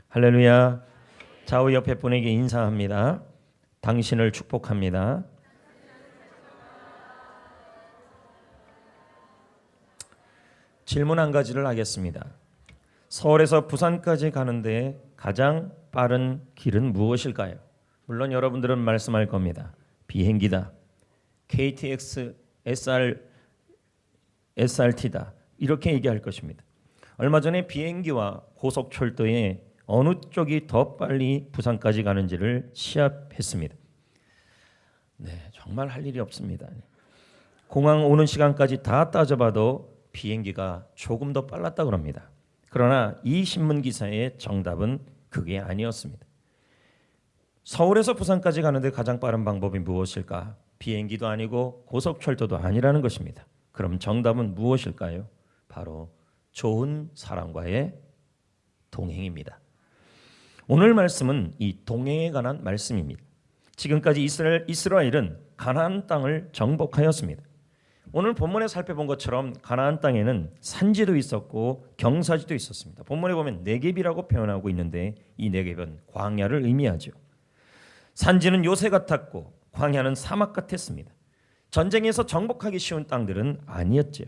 할렐루야. 좌우 옆에 분에게 인사합니다. 당신을 축복합니다. 질문 한 가지를 하겠습니다. 서울에서 부산까지 가는데 가장 빠른 길은 무엇일까요? 물론 여러분들은 말씀할 겁니다. 비행기다. KTX, SRT다. 이렇게 얘기할 것입니다. 얼마 전에 비행기와 고속철도에 어느 쪽이 더 빨리 부산까지 가는지를 시합했습니다. 네, 정말 할 일이 없습니다. 공항 오는 시간까지 다 따져봐도 비행기가 조금 더 빨랐다고 합니다. 그러나 이 신문 기사의 정답은 그게 아니었습니다. 서울에서 부산까지 가는데 가장 빠른 방법이 무엇일까? 비행기도 아니고 고속철도도 아니라는 것입니다. 그럼 정답은 무엇일까요? 바로 좋은 사람과의 동행입니다. 오늘 말씀은 이 동행에 관한 말씀입니다. 지금까지 이스라엘은 가나안 땅을 정복하였습니다. 오늘 본문에 살펴본 것처럼 가나안 땅에는 산지도 있었고 경사지도 있었습니다. 본문에 보면 네겝이라고 표현하고 있는데 이 네겝은 광야를 의미하죠. 산지는 요새 같았고 광야는 사막 같았습니다. 전쟁에서 정복하기 쉬운 땅들은 아니었죠.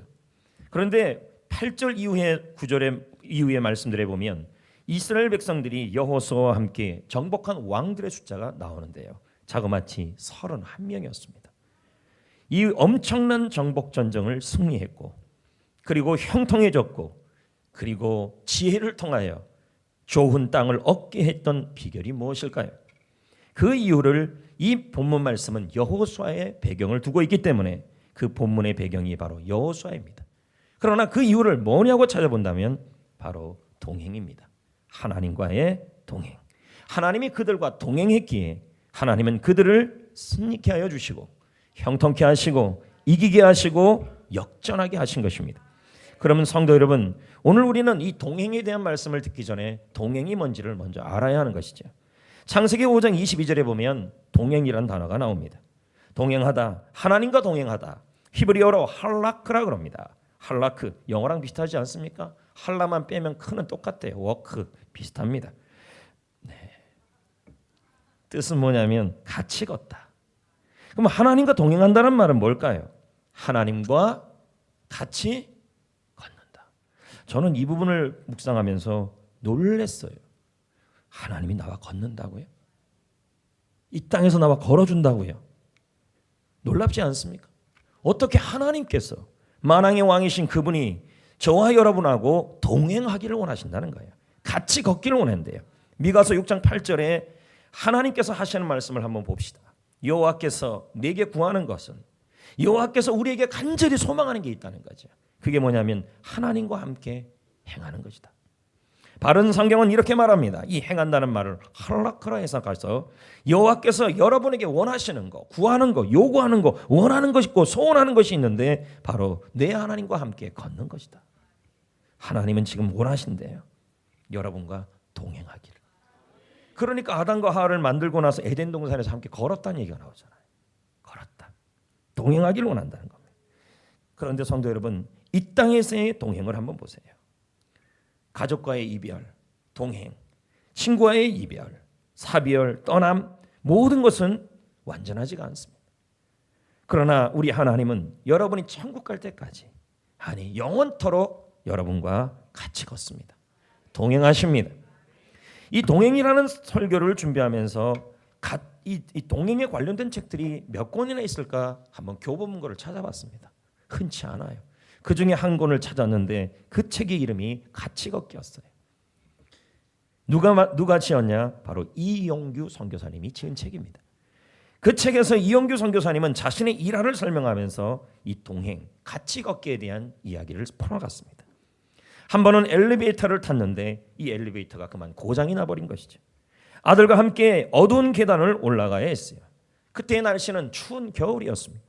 그런데 8절 이후의 구절의 이후의 말씀들에 보면 이스라엘 백성들이 여호수아와 함께 정복한 왕들의 숫자가 나오는데요. 자그마치 31명이었습니다. 이 엄청난 정복 전쟁을 승리했고 그리고 형통해졌고 그리고 지혜를 통하여 좋은 땅을 얻게 했던 비결이 무엇일까요? 그 이유를 이 본문 말씀은 여호수아의 배경을 두고 있기 때문에 그 본문의 배경이 바로 여호수아입니다. 그러나 그 이유를 뭐냐고 찾아본다면 바로 동행입니다. 하나님과의 동행. 하나님이 그들과 동행했기에 하나님은 그들을 승리케 하여 주시고 형통케 하시고 이기게 하시고 역전하게 하신 것입니다. 그러면 성도 여러분, 오늘 우리는 이 동행에 대한 말씀을 듣기 전에 동행이 뭔지를 먼저 알아야 하는 것이죠. 창세기 5장 22절에 보면 동행이란 단어가 나옵니다. 동행하다, 하나님과 동행하다. 히브리어로 할라크라고 합니다. 할라크, 영어랑 비슷하지 않습니까? 할라만 빼면 크는 똑같아요. 워크, 비슷합니다. 네. 뜻은 뭐냐면 같이 걷다. 그럼 하나님과 동행한다는 말은 뭘까요? 하나님과 같이 걷는다. 저는 이 부분을 묵상하면서 놀랐어요. 하나님이 나와 걷는다고요? 이 땅에서 나와 걸어준다고요? 놀랍지 않습니까? 어떻게 하나님께서 만왕의 왕이신 그분이 저와 여러분하고 동행하기를 원하신다는 거예요. 같이 걷기를 원한대요. 미가서 6장 8절에 하나님께서 하시는 말씀을 한번 봅시다. 여호와께서 내게 구하는 것은 여호와께서 우리에게 간절히 소망하는 게 있다는 거죠. 그게 뭐냐면 하나님과 함께 행하는 것이다. 바른 성경은 이렇게 말합니다. 이 행한다는 말을 할라크라 해석해서 여호와께서 여러분에게 원하시는 거, 구하는 거, 요구하는 거, 원하는 것이 있고 소원하는 것이 있는데 바로 내 하나님과 함께 걷는 것이다. 하나님은 지금 원하신대요. 여러분과 동행하기를. 그러니까 아담과 하와를 만들고 나서 에덴 동산에서 함께 걸었다는 얘기가 나오잖아요. 걸었다. 동행하기를 원한다는 겁니다. 그런데 성도 여러분, 이 땅에서의 동행을 한번 보세요. 가족과의 이별, 동행, 친구와의 이별, 사별, 떠남, 모든 것은 완전하지가 않습니다. 그러나 우리 하나님은 여러분이 천국 갈 때까지, 아니 영원토록 여러분과 같이 걷습니다. 동행하십니다. 이 동행이라는 설교를 준비하면서 이 동행에 관련된 책들이 몇 권이나 있을까 한번 교보문고를 찾아봤습니다. 흔치 않아요. 그 중에 한 권을 찾았는데 그 책의 이름이 같이 걷기였어요. 누가 지었냐? 바로 이용규 선교사님이 지은 책입니다. 그 책에서 이용규 선교사님은 자신의 일화를 설명하면서 이 동행, 같이 걷기에 대한 이야기를 풀어갔습니다. 한 번은 엘리베이터를 탔는데 이 엘리베이터가 그만 고장이 나버린 것이죠. 아들과 함께 어두운 계단을 올라가야 했어요. 그때의 날씨는 추운 겨울이었습니다.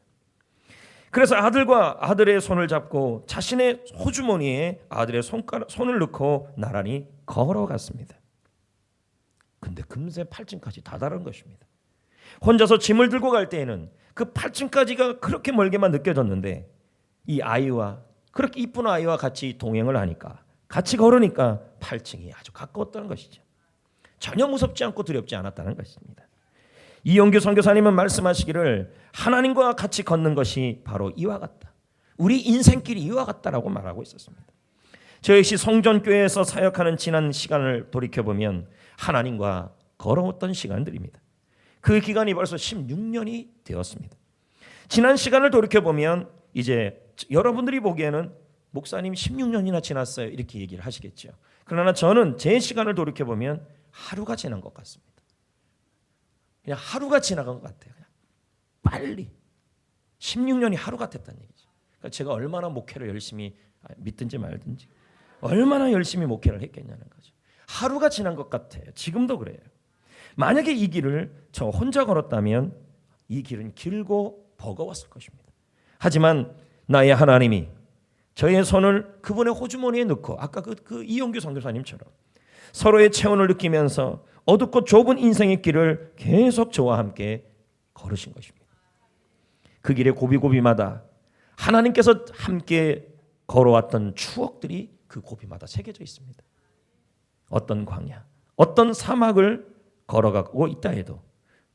그래서 아들의 손을 잡고 자신의 호주머니에 아들의 손을 넣고 나란히 걸어갔습니다. 근데 금세 8층까지 다다른 것입니다. 혼자서 짐을 들고 갈 때에는 그 8층까지가 그렇게 멀게만 느껴졌는데 이 아이와 그렇게 이쁜 아이와 같이 동행을 하니까 같이 걸으니까 8층이 아주 가까웠다는 것이죠. 전혀 무섭지 않고 두렵지 않았다는 것입니다. 이용규 선교사님은 말씀하시기를 하나님과 같이 걷는 것이 바로 이와 같다. 우리 인생길이 이와 같다라고 말하고 있었습니다. 저 역시 성전교회에서 사역하는 지난 시간을 돌이켜보면 하나님과 걸어왔던 시간들입니다. 그 기간이 벌써 16년이 되었습니다. 지난 시간을 돌이켜보면 이제 여러분들이 보기에는 목사님 16년이나 지났어요 이렇게 얘기를 하시겠죠. 그러나 저는 제 시간을 돌이켜보면 하루가 지난 것 같습니다. 그냥 하루가 지나간 것 같아요. 그냥 빨리 16년이 하루 같았다는 얘기죠. 그러니까 제가 얼마나 목회를 열심히 믿든지 말든지 얼마나 열심히 목회를 했겠냐는 거죠. 하루가 지난 것 같아요. 지금도 그래요. 만약에 이 길을 저 혼자 걸었다면 이 길은 길고 버거웠을 것입니다. 하지만 나의 하나님이 저의 손을 그분의 호주머니에 넣고 아까 그 이용규 선교사님처럼 서로의 체온을 느끼면서 어둡고 좁은 인생의 길을 계속 저와 함께 걸으신 것입니다. 그 길의 고비고비마다 하나님께서 함께 걸어왔던 추억들이 그 고비마다 새겨져 있습니다. 어떤 광야, 어떤 사막을 걸어가고 있다 해도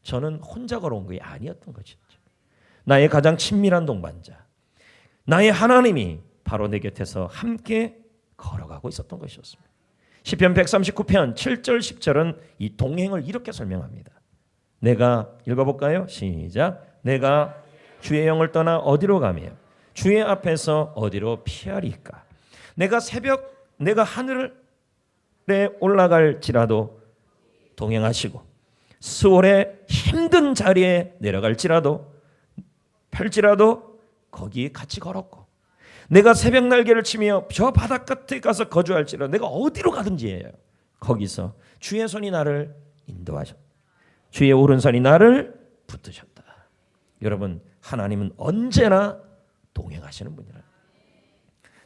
저는 혼자 걸어온 게 아니었던 것이죠. 나의 가장 친밀한 동반자, 나의 하나님이 바로 내 곁에서 함께 걸어가고 있었던 것이었습니다. 시편 139편 7절 10절은 이 동행을 이렇게 설명합니다. 내가 읽어볼까요? 시작. 내가 주의 영을 떠나 어디로 가며 주의 앞에서 어디로 피하리까? 내가 하늘에 올라갈지라도 동행하시고 수월의 힘든 자리에 내려갈지라도 펼지라도 거기 같이 걸었고 내가 새벽 날개를 치며 저 바닷가에 가서 거주할지라도 내가 어디로 가든지예요. 거기서 주의 손이 나를 인도하셨다. 주의 오른손이 나를 붙드셨다. 여러분 하나님은 언제나 동행하시는 분이라.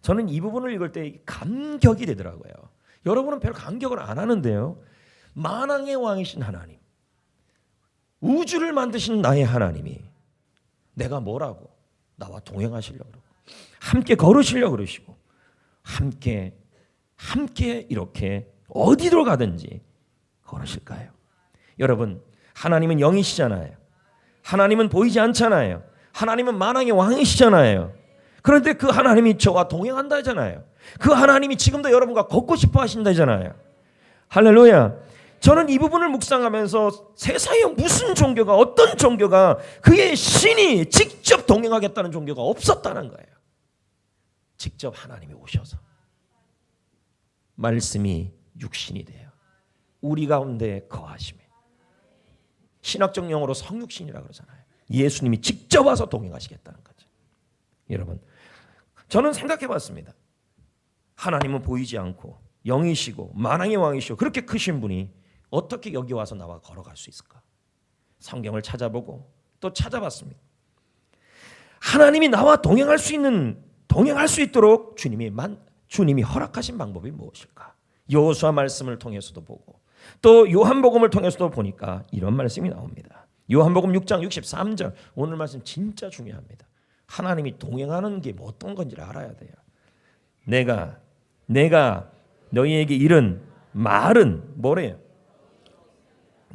저는 이 부분을 읽을 때 감격이 되더라고요. 여러분은 별 감격을 안 하는데요. 만왕의 왕이신 하나님, 우주를 만드신 나의 하나님이 내가 뭐라고 나와 동행하시려고 그러고 함께 걸으시려고 그러시고 함께 이렇게 어디로 가든지 걸으실까요? 여러분 하나님은 영이시잖아요. 하나님은 보이지 않잖아요. 하나님은 만왕의 왕이시잖아요. 그런데 그 하나님이 저와 동행한다잖아요. 그 하나님이 지금도 여러분과 걷고 싶어 하신다잖아요. 할렐루야. 저는 이 부분을 묵상하면서 세상에 무슨 종교가 어떤 종교가 그의 신이 직접 동행하겠다는 종교가 없었다는 거예요. 직접 하나님이 오셔서 말씀이 육신이 돼요. 우리 가운데 거하시며 신학적 용어로 성육신이라고 그러잖아요. 예수님이 직접 와서 동행하시겠다는 거죠. 여러분 저는 생각해 봤습니다. 하나님은 보이지 않고 영이시고 만왕의 왕이시고 그렇게 크신 분이 어떻게 여기 와서 나와 걸어갈 수 있을까? 성경을 찾아보고 또 찾아봤습니다. 하나님이 나와 동행할 수 있도록 주님이 허락하신 방법이 무엇일까? 여호수아 말씀을 통해서도 보고 또 요한복음을 통해서도 보니까 이런 말씀이 나옵니다. 요한복음 6장 63절 오늘 말씀 진짜 중요합니다. 하나님이 동행하는 게 뭐 어떤 건지를 알아야 돼요. 내가 너희에게 이른 말은 뭐래요?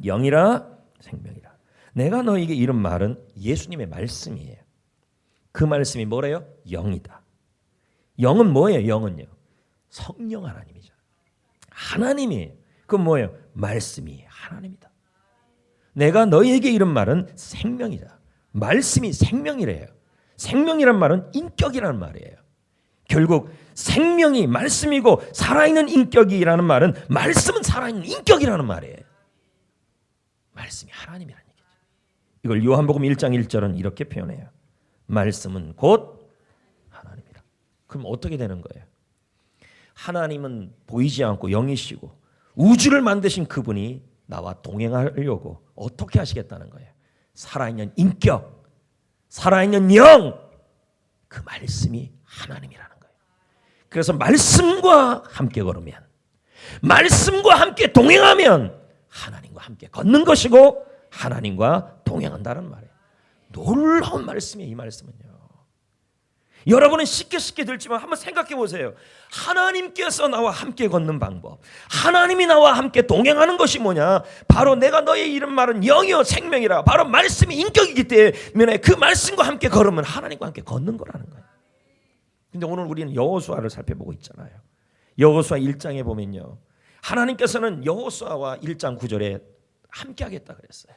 영이라 생명이라. 내가 너희에게 이른 말은 예수님의 말씀이에요. 그 말씀이 뭐래요? 영이다. 영은 뭐예요? 영은요. 성령 하나님이잖아요. 하나님이에요. 그건 뭐예요? 말씀이 하나님이다. 내가 너희에게 이른 말은 생명이다. 말씀이 생명이래요. 생명이란 말은 인격이라는 말이에요. 결국 생명이 말씀이고 살아있는 인격이라는 말은 말씀은 살아있는 인격이라는 말이에요. 말씀이 하나님이라는 얘기죠. 이걸 요한복음 1장 1절은 이렇게 표현해요. 말씀은 곧 하나님이라. 그럼 어떻게 되는 거예요? 하나님은 보이지 않고 영이시고 우주를 만드신 그분이 나와 동행하려고 어떻게 하시겠다는 거예요? 살아있는 인격, 살아있는 영, 그 말씀이 하나님이라는 거예요. 그래서 말씀과 함께 걸으면, 말씀과 함께 동행하면 하나님과 함께 걷는 것이고 하나님과 동행한다는 말이에요. 놀라운 말씀이에요. 이 말씀은요. 여러분은 쉽게 들지만 한번 생각해 보세요. 하나님께서 나와 함께 걷는 방법, 하나님이 나와 함께 동행하는 것이 뭐냐? 바로 내가 너의 이름 말은 영이요 생명이라. 바로 말씀이 인격이기 때문에 그 말씀과 함께 걸으면 하나님과 함께 걷는 거라는 거예요. 근데 오늘 우리는 여호수아를 살펴보고 있잖아요. 여호수아 1장에 보면요, 하나님께서는 여호수아와 1장 9절에 함께 하겠다 그랬어요.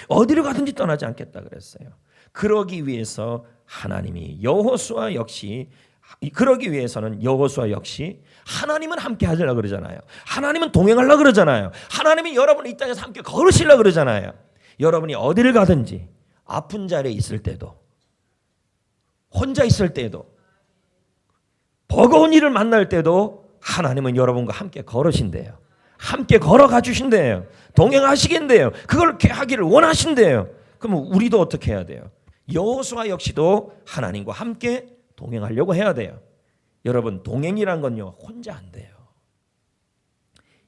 어디로 가든지 떠나지 않겠다 그랬어요. 그러기 위해서 하나님이 여호수아 역시, 그러기 위해서는 여호수아 역시 하나님은 함께 하려고 그러잖아요. 하나님은 동행하려고 그러잖아요. 하나님이 여러분을 이 땅에서 함께 걸으시려고 그러잖아요. 여러분이 어디를 가든지, 아픈 자리에 있을 때도, 혼자 있을 때도, 버거운 일을 만날 때도 하나님은 여러분과 함께 걸으신대요. 함께 걸어가 주신대요. 동행하시겠대요. 그걸 하기를 원하신대요. 그럼 우리도 어떻게 해야 돼요? 여호수아 역시도 하나님과 함께 동행하려고 해야 돼요. 여러분, 동행이란 건요, 혼자 안 돼요.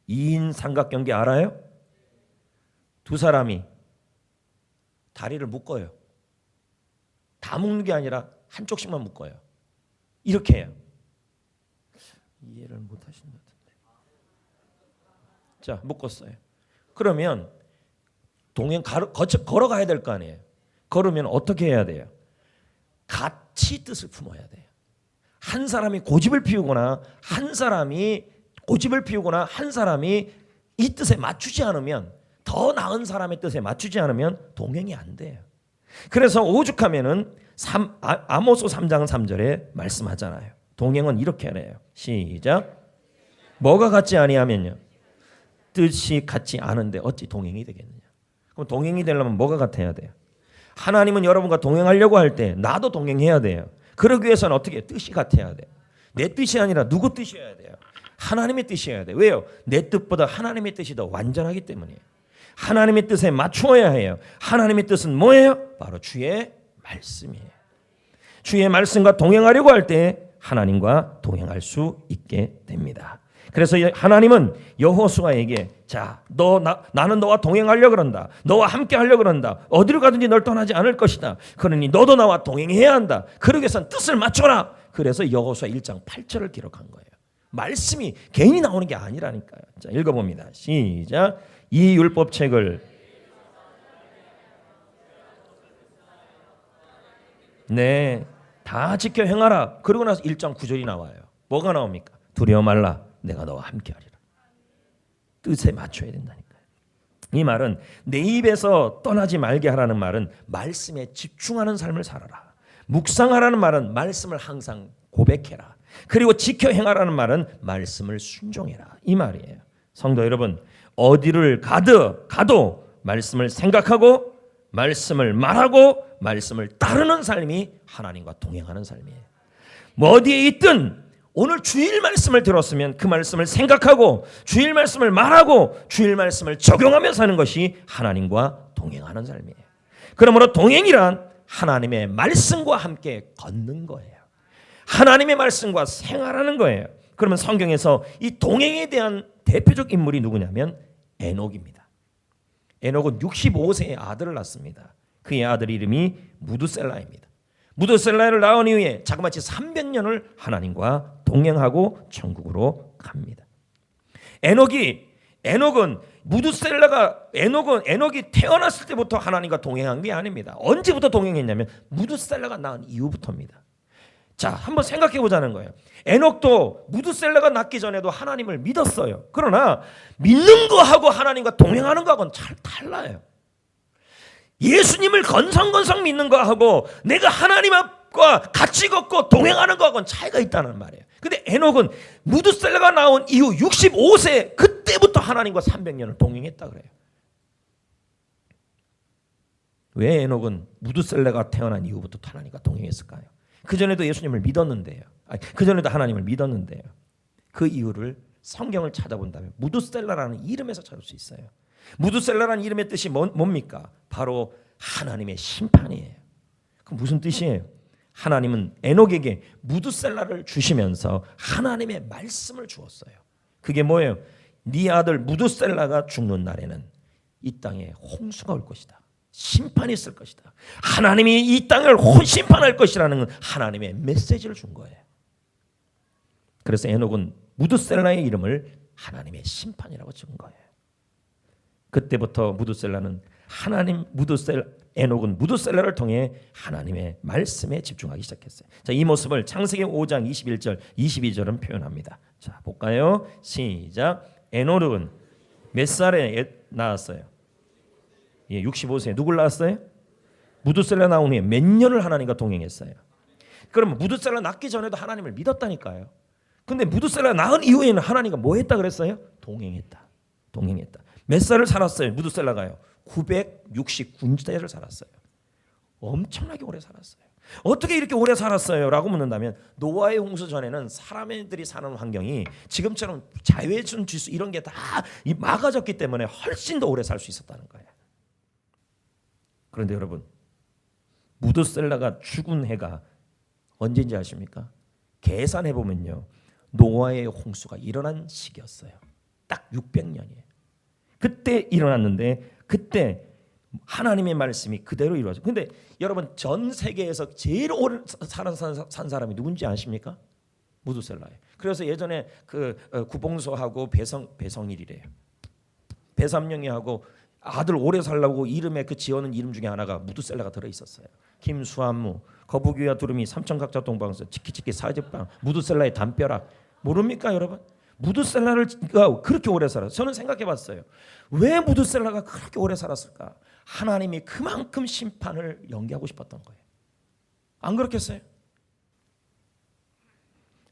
2인 삼각경기 알아요? 두 사람이 다리를 묶어요. 다 묶는 게 아니라 한쪽씩만 묶어요. 이렇게 해요. 이해를 못 하신 것 같은데. 자, 묶었어요. 그러면 걸어가야 될 거 아니에요. 걸으면 어떻게 해야 돼요? 같이 뜻을 품어야 돼요. 한 사람이 고집을 피우거나 한 사람이 이 뜻에 맞추지 않으면, 더 나은 사람의 뜻에 맞추지 않으면 동행이 안 돼요. 그래서 오죽하면은 아모스 3장 3절에 말씀하잖아요. 동행은 이렇게 해요. 시작. 뭐가 같지 아니하면요, 뜻이 같지 않은데 어찌 동행이 되겠느냐. 그럼 동행이 되려면 뭐가 같아야 돼요? 하나님은 여러분과 동행하려고 할 때 나도 동행해야 돼요. 그러기 위해서는 어떻게 뜻이 같아야 돼요. 내 뜻이 아니라 누구 뜻이어야 돼요? 하나님의 뜻이어야 돼요. 왜요? 내 뜻보다 하나님의 뜻이 더 완전하기 때문이에요. 하나님의 뜻에 맞추어야 해요. 하나님의 뜻은 뭐예요? 바로 주의 말씀이에요. 주의 말씀과 동행하려고 할 때 하나님과 동행할 수 있게 됩니다. 그래서 하나님은 여호수아에게, 자, 나는 너와 동행하려고 그런다. 너와 함께 하려고 그런다. 어디로 가든지 널 떠나지 않을 것이다. 그러니 너도 나와 동행해야 한다. 그러기 위해서는 뜻을 맞춰라. 그래서 여호수아 1장 8절을 기록한 거예요. 말씀이 괜히 나오는 게 아니라니까요. 자, 읽어봅니다. 시작. 이 율법책을 다 지켜 행하라. 그러고 나서 1장 9절이 나와요. 뭐가 나옵니까? 두려워 말라. 내가 너와 함께하리라. 뜻에 맞춰야 된다니까요. 이 말은 내 입에서 떠나지 말게 하라는 말은 말씀에 집중하는 삶을 살아라. 묵상하라는 말은 말씀을 항상 고백해라. 그리고 지켜 행하라는 말은 말씀을 순종해라. 이 말이에요. 성도 여러분, 어디를 가도 말씀을 생각하고 말씀을 말하고 말씀을 따르는 삶이 하나님과 동행하는 삶이에요. 뭐 어디에 있든 오늘 주일 말씀을 들었으면 그 말씀을 생각하고 주일 말씀을 말하고 주일 말씀을 적용하며 사는 것이 하나님과 동행하는 삶이에요. 그러므로 동행이란 하나님의 말씀과 함께 걷는 거예요. 하나님의 말씀과 생활하는 거예요. 그러면 성경에서 이 동행에 대한 대표적 인물이 누구냐면 에녹입니다. 에녹은 65세의 아들을 낳습니다. 그의 아들 이름이 무두셀라입니다. 무두셀라를 낳은 이후에 자그마치 300년을 하나님과 동행하고 천국으로 갑니다. 에녹이 태어났을 때부터 하나님과 동행한 게 아닙니다. 언제부터 동행했냐면 무두셀라가 낳은 이후부터입니다. 자, 한번 생각해 보자는 거예요. 에녹도 무두셀라가 낳기 전에도 하나님을 믿었어요. 그러나 믿는 거하고 하나님과 동행하는 거하고는 잘 달라요. 예수님을 건성건성 믿는 거하고 내가 하나님 앞과 같이 걷고 동행하는 거하고는 차이가 있다는 말이에요. 근데 에녹은 무두셀라가 나온 이후 65세 그때부터 하나님과 300년을 동행했다 그래요. 왜 에녹은 무두셀라가 태어난 이후부터 하나님과 동행했을까요? 그전에도 예수님을 믿었는데요. 그전에도 하나님을 믿었는데요. 그 이유를 성경을 찾아본다면 무두셀라라는 이름에서 찾을 수 있어요. 무두셀라라는 이름의 뜻이 뭡니까? 바로 하나님의 심판이에요. 그럼 무슨 뜻이에요? 하나님은 에녹에게 무두셀라를 주시면서 하나님의 말씀을 주었어요. 그게 뭐예요? 네 아들 무두셀라가 죽는 날에는 이 땅에 홍수가 올 것이다. 심판이 있을 것이다. 하나님이 이 땅을 심판할 것이라는 하나님의 메시지를 준 거예요. 그래서 에녹은 무드셀라의 이름을 하나님의 심판이라고 준 거예요. 그때부터 에녹은 무드셀라를 통해 하나님의 말씀에 집중하기 시작했어요. 자, 이 모습을 창세기 5장 21절, 22절은 표현합니다. 자, 볼까요? 시작. 에녹은 몇 살에 낳았어요? 65세에 누굴 낳았어요? 무드셀라 나온 후에 몇 년을 하나님과 동행했어요. 그러면 무드셀라 낳기 전에도 하나님을 믿었다니까요. 근데 무드셀라 낳은 이후에는 하나님과 뭐 했다 그랬어요? 동행했다. 몇 살을 살았어요? 무드셀라가요. 969세를 살았어요. 엄청나게 오래 살았어요. 어떻게 이렇게 오래 살았어요? 라고 묻는다면 노아의 홍수 전에는 사람들이 사는 환경이 지금처럼 자외선 지수 이런 게 다 막아졌기 때문에 훨씬 더 오래 살 수 있었다는 거예요. 그런데 여러분, 무드셀라가 죽은 해가 언제인지 아십니까? 계산해 보면요, 노아의 홍수가 일어난 시기였어요. 딱 600년이에요. 그때 일어났는데 그때 하나님의 말씀이 그대로 이루어져요. 근데 여러분, 전 세계에서 제일 오래 산 사람이 누군지 아십니까? 무드셀라예요. 그래서 예전에 그 구봉서하고 배성일이래요. 배삼룡이하고 아들 오래 살라고 이름에 그 지어놓은 이름 중에 하나가 무드셀라가 들어 있었어요. 김수한무, 거북이와 두루미, 삼천각자 동방서, 치키치키 사제빵, 무드셀라의 담벼락. 모릅니까 여러분? 무드셀라가 그렇게 오래 살았어요. 저는 생각해봤어요. 왜 무드셀라가 그렇게 오래 살았을까? 하나님이 그만큼 심판을 연기하고 싶었던 거예요. 안 그렇겠어요?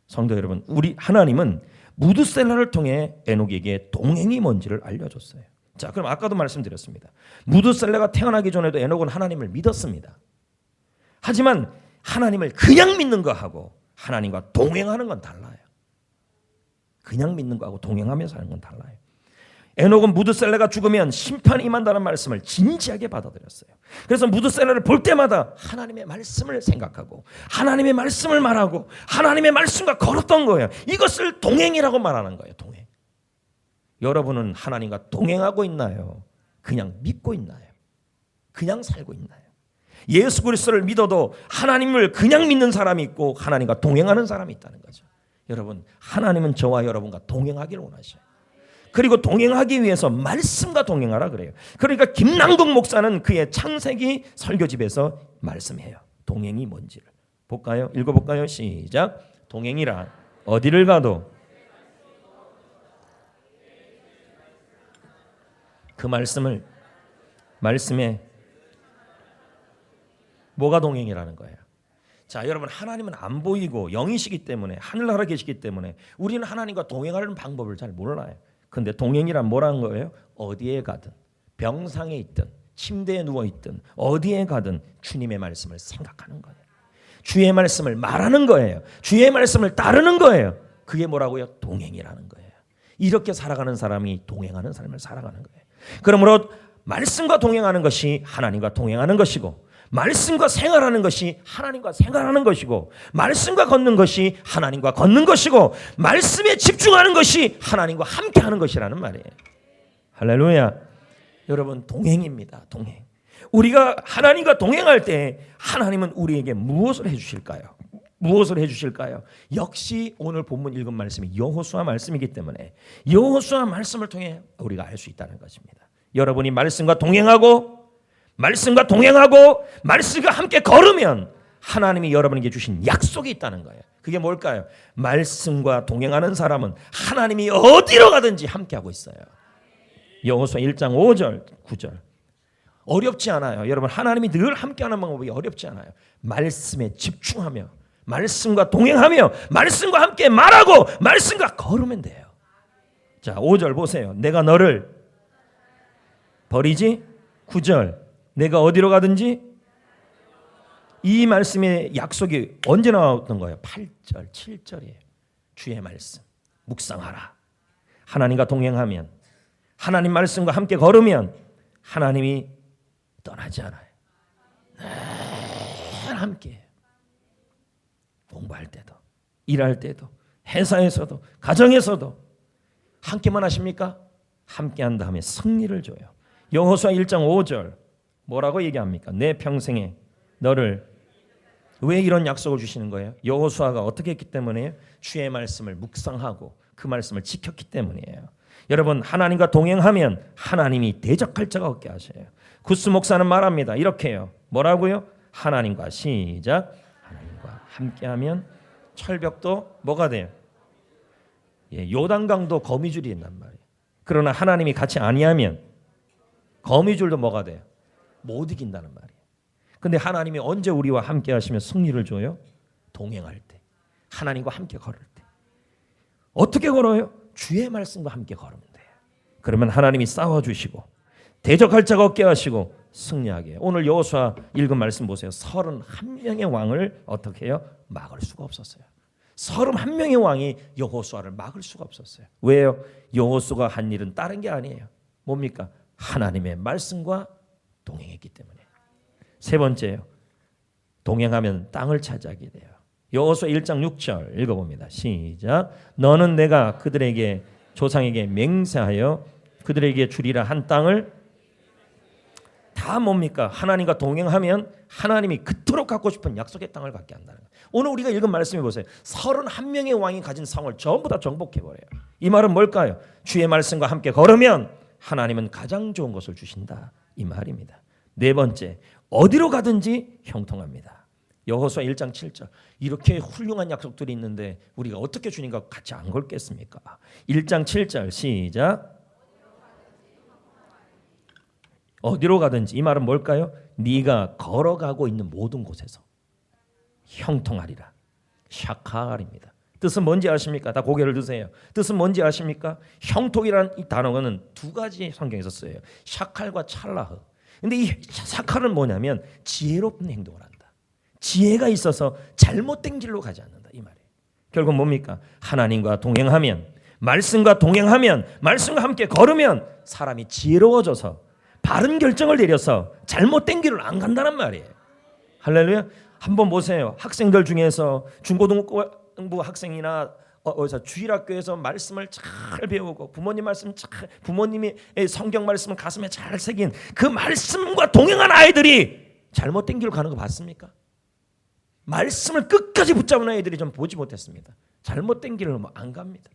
성도 여러분, 우리 하나님은 무드셀라를 통해 에녹에게 동행이 뭔지를 알려줬어요. 자, 그럼 아까도 말씀드렸습니다. 무드셀라가 태어나기 전에도 에녹은 하나님을 믿었습니다. 하지만 하나님을 그냥 믿는 거하고 하나님과 동행하는 건 달라요. 그냥 믿는 거하고 동행하면서 하는 건 달라요. 에녹은 무드셀라가 죽으면 심판이 임한다는 말씀을 진지하게 받아들였어요. 그래서 무드셀라를 볼 때마다 하나님의 말씀을 생각하고 하나님의 말씀을 말하고 하나님의 말씀과 걸었던 거예요. 이것을 동행이라고 말하는 거예요. 동행. 여러분은 하나님과 동행하고 있나요? 그냥 믿고 있나요? 그냥 살고 있나요? 예수 그리스도를 믿어도 하나님을 그냥 믿는 사람이 있고 하나님과 동행하는 사람이 있다는 거죠. 여러분, 하나님은 저와 여러분과 동행하기를 원하셔요. 그리고 동행하기 위해서 말씀과 동행하라 그래요. 그러니까 김남국 목사는 그의 창세기 설교집에서 말씀해요. 동행이 뭔지를. 볼까요? 읽어볼까요? 시작. 동행이란 어디를 가도 그 말씀에 뭐가 동행이라는 거예요. 자, 여러분, 하나님은 안 보이고 영이시기 때문에 하늘나라 계시기 때문에 우리는 하나님과 동행하는 방법을 잘 몰라요. 근데 동행이란 뭐라는 거예요? 어디에 가든 병상에 있든 침대에 누워 있든 어디에 가든 주님의 말씀을 생각하는 거예요. 주의 말씀을 말하는 거예요. 주의 말씀을 따르는 거예요. 그게 뭐라고요? 동행이라는 거예요. 이렇게 살아가는 사람이 동행하는 삶을 살아가는 거예요. 그러므로 말씀과 동행하는 것이 하나님과 동행하는 것이고, 말씀과 생활하는 것이 하나님과 생활하는 것이고, 말씀과 걷는 것이 하나님과 걷는 것이고, 말씀에 집중하는 것이 하나님과 함께하는 것이라는 말이에요. 할렐루야. 여러분, 동행입니다. 동행. 우리가 하나님과 동행할 때 하나님은 우리에게 무엇을 해주실까요? 무엇을 해주실까요? 역시 오늘 본문 읽은 말씀이 여호수아 말씀이기 때문에 여호수아 말씀을 통해 우리가 알 수 있다는 것입니다. 여러분이 말씀과 동행하고 말씀과 함께 걸으면 하나님이 여러분에게 주신 약속이 있다는 거예요. 그게 뭘까요? 말씀과 동행하는 사람은 하나님이 어디로 가든지 함께하고 있어요. 여호수아 1장 5절 9절. 어렵지 않아요. 여러분, 하나님이 늘 함께하는 방법이 어렵지 않아요. 말씀에 집중하며 말씀과 동행하며 말씀과 함께 말하고 말씀과 걸으면 돼요. 자, 5절 보세요. 내가 너를 버리지? 9절. 내가 어디로 가든지? 이 말씀의 약속이 언제 나왔던 거예요? 8절, 7절이에요. 주의 말씀 묵상하라. 하나님과 동행하면, 하나님 말씀과 함께 걸으면 하나님이 떠나지 않아요. 늘 함께해요. 공부할 때도, 일할 때도, 회사에서도, 가정에서도 함께만 하십니까? 함께한 다음에 승리를 줘요. 여호수아 1장 5절 뭐라고 얘기합니까? 내 평생에 너를. 왜 이런 약속을 주시는 거예요? 여호수아가 어떻게 했기 때문에요? 주의 말씀을 묵상하고 그 말씀을 지켰기 때문이에요. 여러분, 하나님과 동행하면 하나님이 대적할 자가 없게 하셔요. 구스 목사는 말합니다. 이렇게요. 뭐라고요? 하나님과 시작. 하나님과 함께하면 철벽도 뭐가 돼요? 요단강도 거미줄이 있단 말이에요. 그러나 하나님이 같이 아니하면 거미줄도 뭐가 돼요? 못 이긴다는 말이에요. 근데 하나님이 언제 우리와 함께 하시면 승리를 줘요? 동행할 때. 하나님과 함께 걸을 때. 어떻게 걸어요? 주의 말씀과 함께 걸으면 돼요. 그러면 하나님이 싸워주시고 대적할 자가 없게 하시고 승리하게 해요. 오늘 여호수아 읽은 말씀 보세요. 31명의 왕을 어떻게 해요? 막을 수가 없었어요. 31명의 왕이 여호수아를 막을 수가 없었어요. 왜요? 여호수아가 한 일은 다른 게 아니에요. 뭡니까? 하나님의 말씀과 동행했기 때문에. 세 번째요. 동행하면 땅을 차지하게 돼요. 여호수아 1장 6절 읽어봅니다. 시작. 너는 내가 그들에게 조상에게 맹세하여 그들에게 주리라 한 땅을. 다 뭡니까? 하나님과 동행하면 하나님이 그토록 갖고 싶은 약속의 땅을 갖게 한다는 거예요. 오늘 우리가 읽은 말씀해 보세요. 31명의 왕이 가진 성을 전부 다 정복해버려요. 이 말은 뭘까요? 주의 말씀과 함께 걸으면 하나님은 가장 좋은 것을 주신다, 이 말입니다. 네 번째, 어디로 가든지 형통합니다. 여호수아 1장 7절. 이렇게 훌륭한 약속들이 있는데 우리가 어떻게 주님과 같이 안 걸겠습니까? 1장 7절 시작. 어디로 가든지, 이 말은 뭘까요? 네가 걸어가고 있는 모든 곳에서 형통하리라. 샤칼입니다. 뜻은 뭔지 아십니까? 다 고개를 드세요. 뜻은 뭔지 아십니까? 형통이라는 이 단어는 두 가지 성경에서 써요. 샤칼과 찰라흐. 근데 이 샤칼은 뭐냐면 지혜롭은 행동을 한다. 지혜가 있어서 잘못된 길로 가지 않는다, 이 말이에요. 결국 뭡니까? 하나님과 동행하면, 말씀과 동행하면, 말씀과 함께 걸으면 사람이 지혜로워져서 바른 결정을 내려서 잘못된 길을 안 간다는 말이에요. 할렐루야. 한번 보세요. 학생들 중에서 중고등부 학생이나 주일학교에서 말씀을 잘 배우고 부모님 말씀 잘, 부모님의 성경 말씀을 가슴에 잘 새긴 그 말씀과 동행한 아이들이 잘못된 길을 가는 거 봤습니까? 말씀을 끝까지 붙잡은 아이들이 좀 보지 못했습니다. 잘못된 길을 안 갑니다.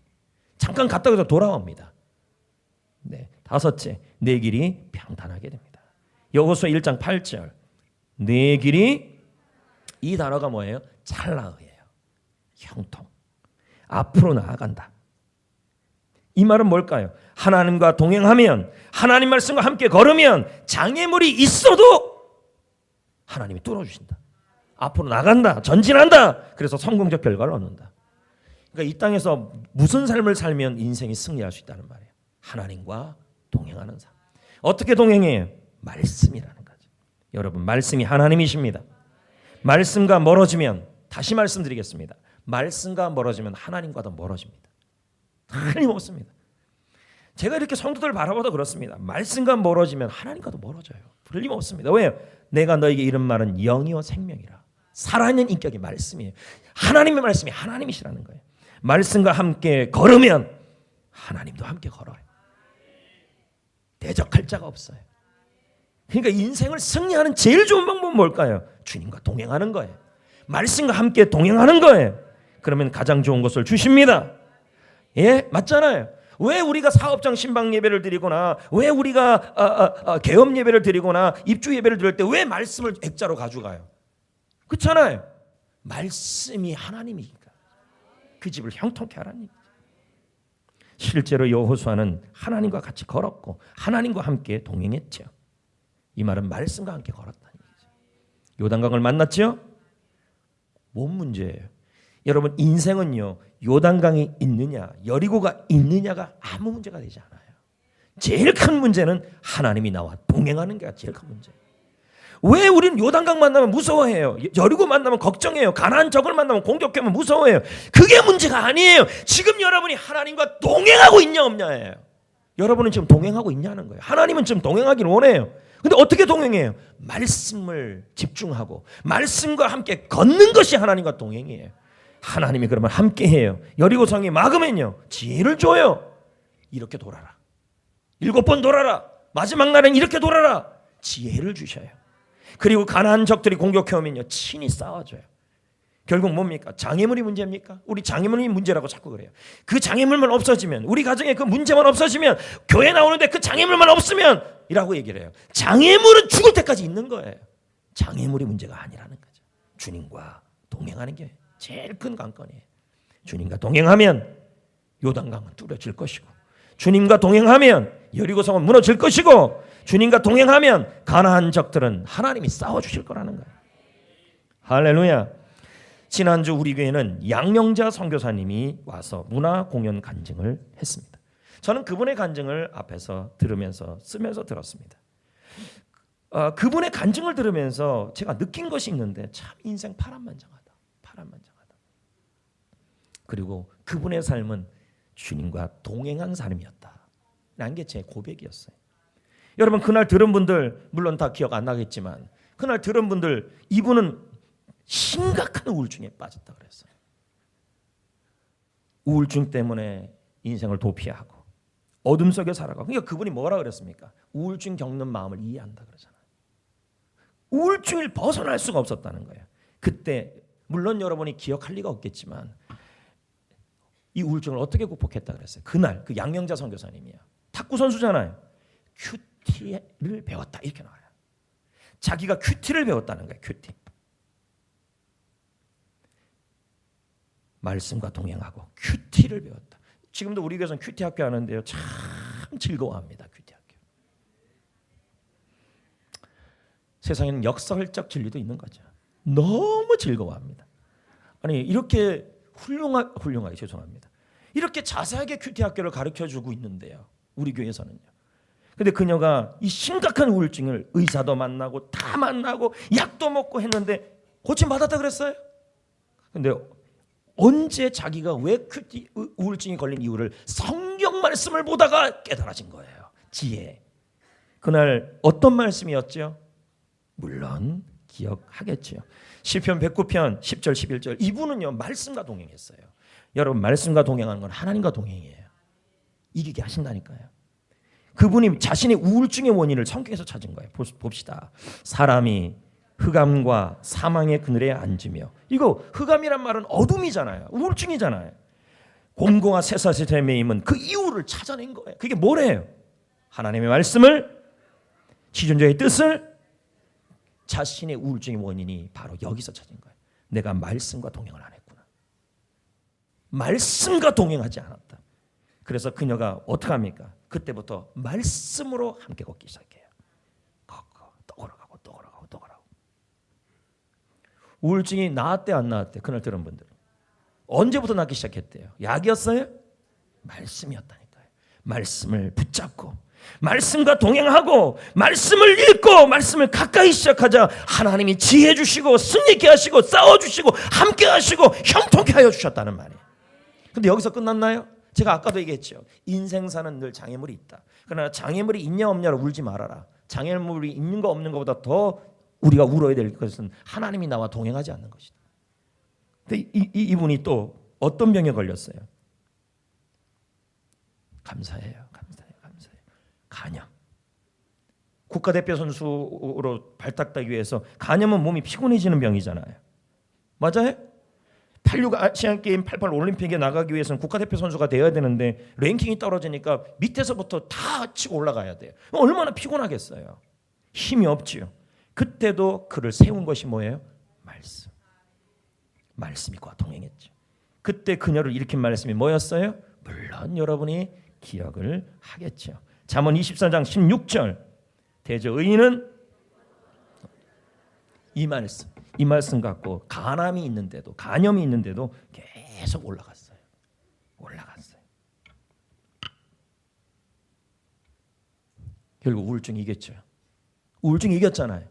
잠깐 갔다가 돌아옵니다. 네, 다섯째, 내 길이 평탄하게 됩니다. 여호수아 1장 8절. 내 길이, 이 단어가 뭐예요? 찰나의예요. 형통. 앞으로 나아간다. 이 말은 뭘까요? 하나님과 동행하면, 하나님 말씀과 함께 걸으면 장애물이 있어도 하나님이 뚫어주신다. 앞으로 나간다. 전진한다. 그래서 성공적 결과를 얻는다. 그러니까 이 땅에서 무슨 삶을 살면 인생이 승리할 수 있다는 말이에요. 하나님과 동행하는 삶. 어떻게 동행해요? 말씀이라는 거죠. 여러분, 말씀이 하나님이십니다. 말씀과 멀어지면, 다시 말씀드리겠습니다. 말씀과 멀어지면 하나님과도 멀어집니다. 틀림없습니다. 제가 이렇게 성도들 바라봐도 그렇습니다. 말씀과 멀어지면 하나님과도 멀어져요. 틀림없습니다. 왜요? 내가 너에게 이런 말은 영이요 생명이라. 살아있는 인격이 말씀이에요. 하나님의 말씀이 하나님이시라는 거예요. 말씀과 함께 걸으면 하나님도 함께 걸어요. 대적할 자가 없어요. 그러니까 인생을 승리하는 제일 좋은 방법은 뭘까요? 주님과 동행하는 거예요. 말씀과 함께 동행하는 거예요. 그러면 가장 좋은 것을 주십니다. 예, 맞잖아요. 왜 우리가 사업장 신방 예배를 드리거나, 왜 우리가 개업 예배를 드리거나 입주 예배를 드릴 때 왜 말씀을 액자로 가져가요? 그렇잖아요. 말씀이 하나님이니까 그 집을 형통케 하라니. 실제로 여호수아는 하나님과 같이 걸었고 하나님과 함께 동행했죠. 이 말은 말씀과 함께 걸었다는 얘기죠. 요단강을 만났죠? 뭔 문제예요? 여러분, 인생은요, 요단강이 있느냐 여리고가 있느냐가 아무 문제가 되지 않아요. 제일 큰 문제는 하나님이 나와 동행하는 게 제일 큰 문제예요. 왜 우리는 요단강 만나면 무서워해요? 여리고 만나면 걱정해요. 가나안 적을 만나면 공격하면 무서워해요. 그게 문제가 아니에요. 지금 여러분이 하나님과 동행하고 있냐 없냐예요. 여러분은 지금 동행하고 있냐는 거예요. 하나님은 지금 동행하기를 원해요. 근데 어떻게 동행해요? 말씀을 집중하고 말씀과 함께 걷는 것이 하나님과 동행이에요. 하나님이 그러면 함께해요. 여리고성이 막으면요, 지혜를 줘요. 이렇게 돌아라. 7번 돌아라. 마지막 날엔 이렇게 돌아라. 지혜를 주셔요. 그리고 가난한 적들이 공격해 오면요 친히 싸워줘요. 결국 뭡니까? 장애물이 문제입니까? 우리 장애물이 문제라고 자꾸 그래요. 그 장애물만 없어지면, 우리 가정에 그 문제만 없어지면, 교회 나오는데 그 장애물만 없으면 이라고 얘기를 해요. 장애물은 죽을 때까지 있는 거예요. 장애물이 문제가 아니라는 거죠. 주님과 동행하는 게 제일 큰 관건이에요. 주님과 동행하면 요단강은 뚫어질 것이고, 주님과 동행하면 여리고성은 무너질 것이고, 주님과 동행하면 가나안 적들은 하나님이 싸워주실 거라는 거예요. 할렐루야. 지난주 우리 교회는 양명자 선교사님이 와서 문화 공연 간증을 했습니다. 저는 그분의 간증을 앞에서 들으면서 쓰면서 들었습니다. 그분의 간증을 들으면서 제가 느낀 것이 있는데 참 인생 파란만장하다. 파란만장하다. 그리고 그분의 삶은 주님과 동행한 삶이었다. 라는 게 제 고백이었어요. 여러분 그날 들은 분들 물론 다 기억 안 나겠지만 그날 들은 분들 이분은 심각한 우울증에 빠졌다 그랬어요. 우울증 때문에 인생을 도피하고 어둠 속에 살아가고. 그러니까 그분이 뭐라 그랬습니까? 우울증 겪는 마음을 이해한다 그러잖아요. 우울증을 벗어날 수가 없었다는 거예요. 그때 물론 여러분이 기억할 리가 없겠지만 이 우울증을 어떻게 극복했다 그랬어요. 그날 그 양명자 선교사님이요. 탁구 선수잖아요. 큐티를 배웠다 이렇게 나와요. 자기가 큐티를 배웠다는 거예요. 큐티. 말씀과 동행하고 큐티를 배웠다. 지금도 우리 교회에서는 큐티 학교 하는데요. 참 즐거워합니다. 큐티 학교. 세상에는 역설적 진리도 있는 거죠. 너무 즐거워합니다. 아니 이렇게 훌륭하게 죄송합니다. 이렇게 자세하게 큐티 학교를 가르쳐주고 있는데요. 우리 교회에서는요. 근데 그녀가 이 심각한 우울증을 의사도 만나고 다 만나고 약도 먹고 했는데 고침 받았다 그랬어요. 근데 언제 자기가 왜 큐티 우울증이 걸린 이유를 성경 말씀을 보다가 깨달아진 거예요. 지혜. 그날 어떤 말씀이었죠? 물론 기억하겠죠. 시편 109편 10절 11절 이분은요 말씀과 동행했어요. 여러분 말씀과 동행하는 건 하나님과 동행이에요. 이기게 하신다니까요. 그분이 자신의 우울증의 원인을 성경에서 찾은 거예요. 봅시다. 사람이 흑암과 사망의 그늘에 앉으며, 이거 흑암이란 말은 어둠이잖아요. 우울증이잖아요. 곰곰아 쇠사슬에 매임은 그 이유를 찾아낸 거예요. 그게 뭐래요? 하나님의 말씀을, 지존자의 뜻을, 자신의 우울증의 원인이 바로 여기서 찾은 거예요. 내가 말씀과 동행을 안 했구나. 말씀과 동행하지 않았다. 그래서 그녀가 어떻게 합니까? 그때부터 말씀으로 함께 걷기 시작해요. 걷고 또 걸어가고 또 걸어가고 또 걸어가고. 우울증이 나았대 안 나았대? 그날 들은 분들 언제부터 낫기 시작했대요? 약이었어요? 말씀이었다니까요. 말씀을 붙잡고 말씀과 동행하고 말씀을 읽고 말씀을 가까이 시작하자 하나님이 지혜 주시고 승리케 하시고 싸워주시고 함께 하시고 형통케 하여 주셨다는 말이에요. 근데 여기서 끝났나요? 제가 아까도 얘기했죠. 인생사는 늘 장애물이 있다. 그러나 장애물이 있냐 없냐로 울지 말아라. 장애물이 있는 거 없는 것보다 더 우리가 울어야 될 것은 하나님이 나와 동행하지 않는 것이다. 근데 이분이 또 어떤 병에 걸렸어요? 감사해요. 간염. 국가대표 선수로 발탁되기 위해서 간염은 몸이 피곤해지는 병이잖아요. 맞아요? 86 아시안게임 88 올림픽에 나가기 위해서는 국가대표 선수가 되어야 되는데 랭킹이 떨어지니까 밑에서부터 다 치고 올라가야 돼요. 얼마나 피곤하겠어요. 힘이 없지요. 그때도 그를 세운 것이 뭐예요? 말씀. 말씀이 그와 동행했죠. 그때 그녀를 일으킨 말씀이 뭐였어요? 물론 여러분이 기억을 하겠죠. 잠언 24장 16절 대저 의인은 이 말씀 갖고 간암이 있는데도 간염이 있는데도 계속 올라갔어요. 결국 우울증이 이겼죠. 우울증이 이겼잖아요.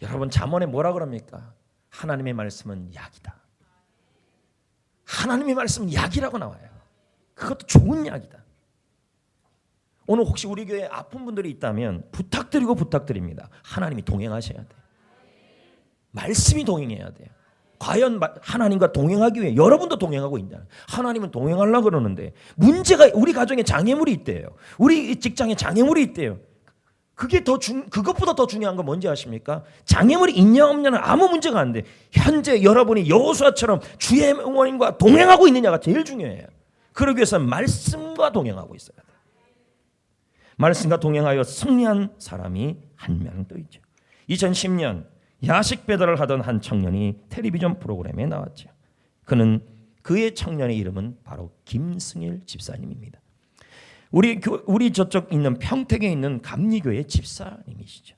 여러분 잠언에 뭐라 그럽니까? 하나님의 말씀은 약이다. 하나님의 말씀은 약이라고 나와요. 그것도 좋은 약이다. 오늘 혹시 우리 교회에 아픈 분들이 있다면 부탁드립니다. 하나님이 동행하셔야 돼요. 말씀이 동행해야 돼요. 과연 하나님과 동행하기 위해 여러분도 동행하고 있냐? 하나님은 동행하려고 그러는데 문제가 우리 가정에 장애물이 있대요. 우리 직장에 장애물이 있대요. 그것보다 더 중요한 건 뭔지 아십니까? 장애물이 있냐 없냐는 아무 문제가 안 돼. 현재 여러분이 여호수아처럼 주의 영원과 동행하고 있느냐가 제일 중요해요. 그러기 위해서는 말씀과 동행하고 있어야 돼. 말씀과 동행하여 승리한 사람이 한 명 또 있죠. 2010년 야식 배달을 하던 한 청년이 텔레비전 프로그램에 나왔죠. 그의 청년의 이름은 바로 김승일 집사님입니다. 우리 저쪽 있는 평택에 있는 감리교회 집사님이시죠.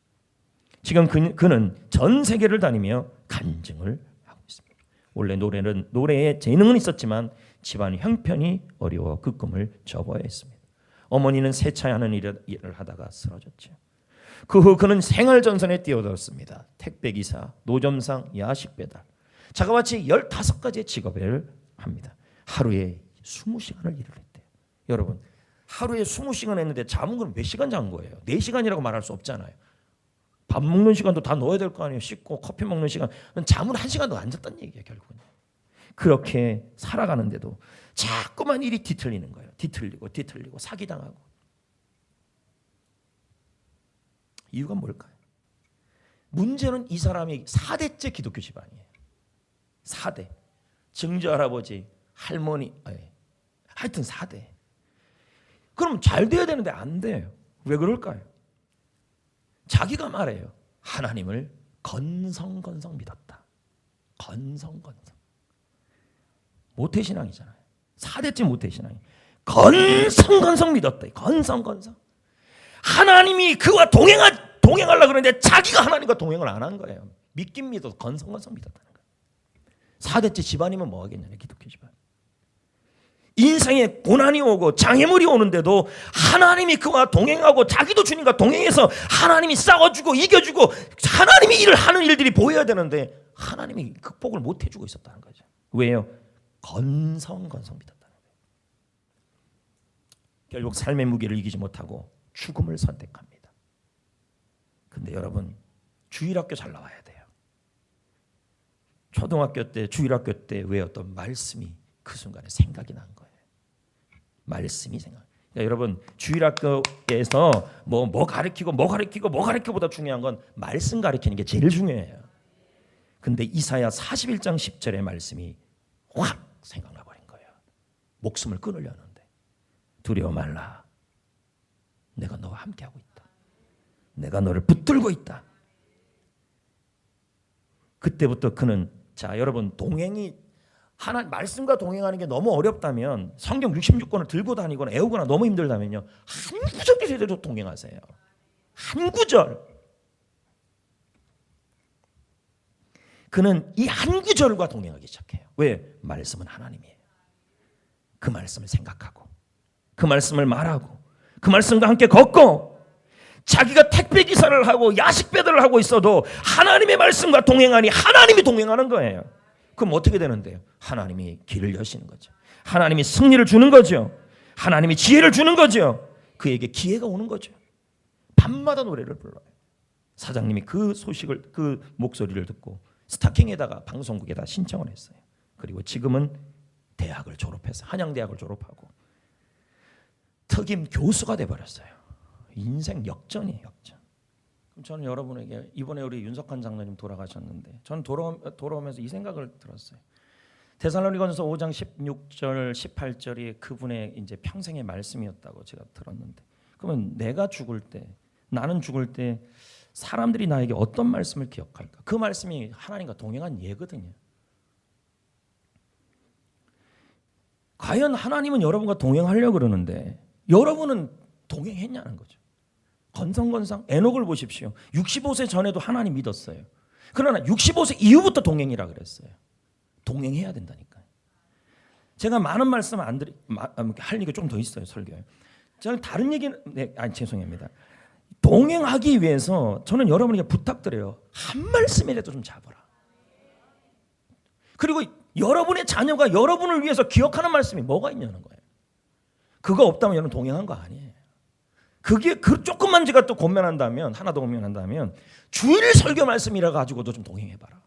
지금 그는 전 세계를 다니며 간증을 하고 있습니다. 원래 노래에 재능은 있었지만 집안 형편이 어려워 그 꿈을 접어야 했습니다. 어머니는 세차하는 일을 하다가 쓰러졌죠. 그 후 그는 생활전선에 뛰어들었습니다. 택배기사, 노점상, 야식배달, 자그마치 15가지의 직업을 합니다. 하루에 20시간을 일을 했대요. 여러분, 하루에 20시간 했는데 잠은 그럼 몇 시간 잔 거예요? 4시간이라고 말할 수 없잖아요. 밥 먹는 시간도 다 넣어야 될 거 아니에요. 씻고 커피 먹는 시간. 잠은 1시간도 안 잤다는 얘기예요. 결국은. 그렇게 살아가는데도 자꾸만 일이 뒤틀리는 거예요. 뒤틀리고 사기당하고. 이유가 뭘까요? 문제는 이 사람이 4대째 기독교 집안이에요. 4대. 증조 할아버지, 할머니, 하여튼 4대. 그럼 잘 돼야 되는데 안 돼요. 왜 그럴까요? 자기가 말해요. 하나님을 건성건성 믿었다. 건성건성. 모태신앙이잖아요. 4대째 모태신앙이. 건성건성 믿었다. 건성건성. 하나님이 그와 동행하려고 그러는데 자기가 하나님과 동행을 안 한 거예요. 믿긴 믿어도 건성건성 믿었다는 거예요. 4대째 집안이면 뭐 하겠냐냐, 기독교 집안. 인생에 고난이 오고 장애물이 오는데도 하나님이 그와 동행하고 자기도 주님과 동행해서 하나님이 싸워주고 이겨주고 하나님이 일을 하는 일들이 보여야 되는데 하나님이 극복을 못 해주고 있었다는 거죠. 왜요? 건성건성 믿었다는 거예요. 결국 삶의 무게를 이기지 못하고 죽음을 선택합니다. 근데 여러분, 주일학교 잘 나와야 돼요. 초등학교 때, 주일학교 때 외웠던 말씀이 그 순간에 생각이 난 거예요. 말씀이 생각. 그러니까 여러분, 주일학교에서 뭐 가르치고보다 중요한 건 말씀 가르치는 게 제일 중요해요. 근데 이사야 41장 10절의 말씀이 확 생각나 버린 거예요. 목숨을 끊으려는데 두려워 말라. 내가 너와 함께하고 있다. 내가 너를 붙들고 있다. 그때부터 그는, 자 여러분, 동행이 하나님 말씀과 동행하는 게 너무 어렵다면 성경 66권을 들고 다니거나 애우거나 너무 힘들다면요, 한 구절이 제대로 동행하세요. 한 구절. 그는 이 한 구절과 동행하기 시작해요. 왜? 말씀은 하나님이에요. 그 말씀을 생각하고 그 말씀을 말하고 그 말씀과 함께 걷고, 자기가 택배 기사를 하고 야식 배달을 하고 있어도 하나님의 말씀과 동행하니 하나님이 동행하는 거예요. 그럼 어떻게 되는데요? 하나님이 길을 여시는 거죠. 하나님이 승리를 주는 거죠. 하나님이 지혜를 주는 거죠. 그에게 기회가 오는 거죠. 밤마다 노래를 불러요. 사장님이 그 소식을, 그 목소리를 듣고 스타킹에다가 방송국에다 신청을 했어요. 그리고 지금은 대학을 졸업해서 한양대학을 졸업하고 특임 교수가 돼버렸어요. 인생 역전이에요, 역전. 그럼 저는 여러분에게, 이번에 우리 윤석한 장로님 돌아가셨는데 저는 돌아오면서 이 생각을 들었어요. 데살로니가전서 5장 16절 18절이 그분의 이제 평생의 말씀이었다고 제가 들었는데, 그러면 내가 죽을 때, 나는 죽을 때 사람들이 나에게 어떤 말씀을 기억할까? 그 말씀이 하나님과 동행한 예거든요. 과연 하나님은 여러분과 동행하려고 그러는데 여러분은 동행했냐는 거죠. 건성건성. 에녹을 보십시오. 65세 전에도 하나님 믿었어요. 그러나 65세 이후부터 동행이라 그랬어요. 동행해야 된다니까요. 제가 많은 말씀 안 할 얘기가 좀 더 있어요, 설교에. 저는 다른 얘기는, 죄송합니다. 동행하기 위해서 저는 여러분에게 부탁드려요. 한 말씀이라도 좀 잡아라. 그리고 여러분의 자녀가 여러분을 위해서 기억하는 말씀이 뭐가 있냐는 거예요. 그거 없다면 여러분 동행한 거 아니에요. 그게 그 조금만 제가 또 고민한다면, 하나 더 고민한다면 주일 설교 말씀이라 가지고도 좀 동행해봐라.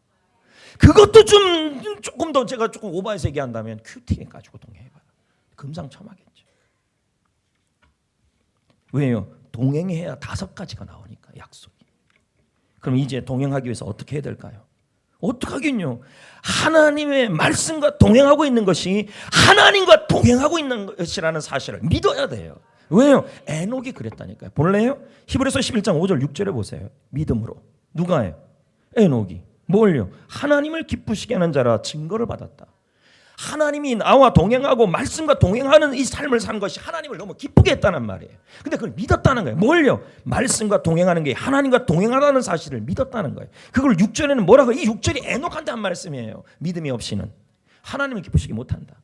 그것도 조금 더 제가 조금 오버해서 얘기한다면 큐티에 가지고 동행해봐라. 금상첨화겠죠. 왜요? 동행해야 5가지가 나오니까 약속이. 그럼 이제 동행하기 위해서 어떻게 해야 될까요? 어떻게 하긴요. 하나님의 말씀과 동행하고 있는 것이 하나님과 동행하고 있는 것이라는 사실을 믿어야 돼요. 왜요? 에녹이 그랬다니까요. 볼래요? 히브리서 11장 5절 6절에 보세요. 믿음으로. 누가요? 에녹이. 뭘요? 하나님을 기쁘시게 하는 자라 증거를 받았다. 하나님이 나와 동행하고 말씀과 동행하는 이 삶을 산 것이 하나님을 너무 기쁘게 했다는 말이에요. 근데 그걸 믿었다는 거예요. 뭘요? 말씀과 동행하는 게 하나님과 동행하라는 사실을 믿었다는 거예요. 그걸 6절에는 뭐라고? 이 6절이 에녹한테 한 말씀이에요. 믿음이 없이는 하나님을 기쁘시게 못한다.